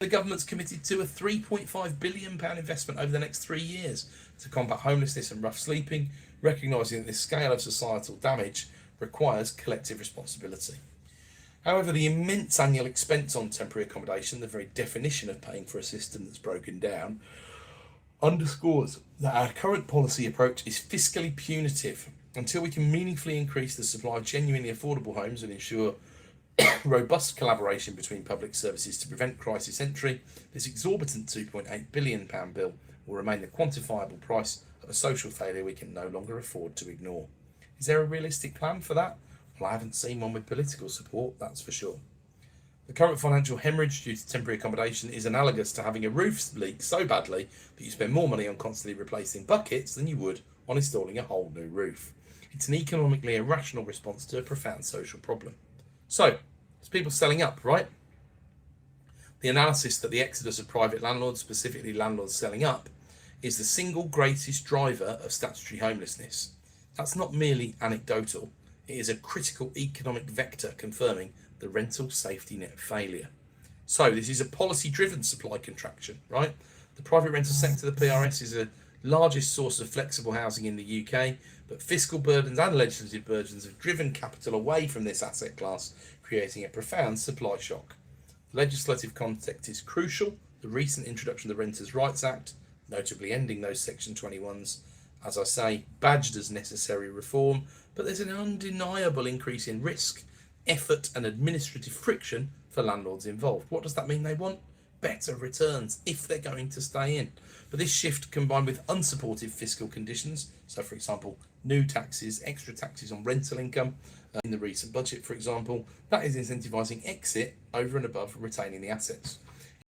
The government's committed to a £3.5 billion investment over the next 3 years to combat homelessness and rough sleeping, recognising that this scale of societal damage requires collective responsibility. However, the immense annual expense on temporary accommodation, the very definition of paying for a system that's broken down, underscores that our current policy approach is fiscally punitive. Until we can meaningfully increase the supply of genuinely affordable homes and ensure robust collaboration between public services to prevent crisis entry, this exorbitant £2.8 billion bill will remain the quantifiable price of a social failure we can no longer afford to ignore. Is there a realistic plan for that? Well, I haven't seen one with political support, that's for sure. The current financial hemorrhage due to temporary accommodation is analogous to having a roof leak so badly that you spend more money on constantly replacing buckets than you would on installing a whole new roof. It's an economically irrational response to a profound social problem. So, it's people selling up, right? The analysis that the exodus of private landlords, specifically landlords selling up, is the single greatest driver of statutory homelessness. That's not merely anecdotal, it is a critical economic vector confirming the rental safety net failure. So this is a policy-driven supply contraction, right? The private rental sector, the PRS, is the largest source of flexible housing in the UK, but fiscal burdens and legislative burdens have driven capital away from this asset class, creating a profound supply shock. The legislative context is crucial. The recent introduction of the Renters' Rights Act, notably ending those Section 21s, as I say, badged as necessary reform, but there's an undeniable increase in risk, effort and administrative friction for landlords involved. What does that mean they want? Better returns if they're going to stay in. But this shift, combined with unsupportive fiscal conditions, so for example, new taxes, extra taxes on rental income, in the recent budget, for example, that is incentivising exit over and above retaining the assets.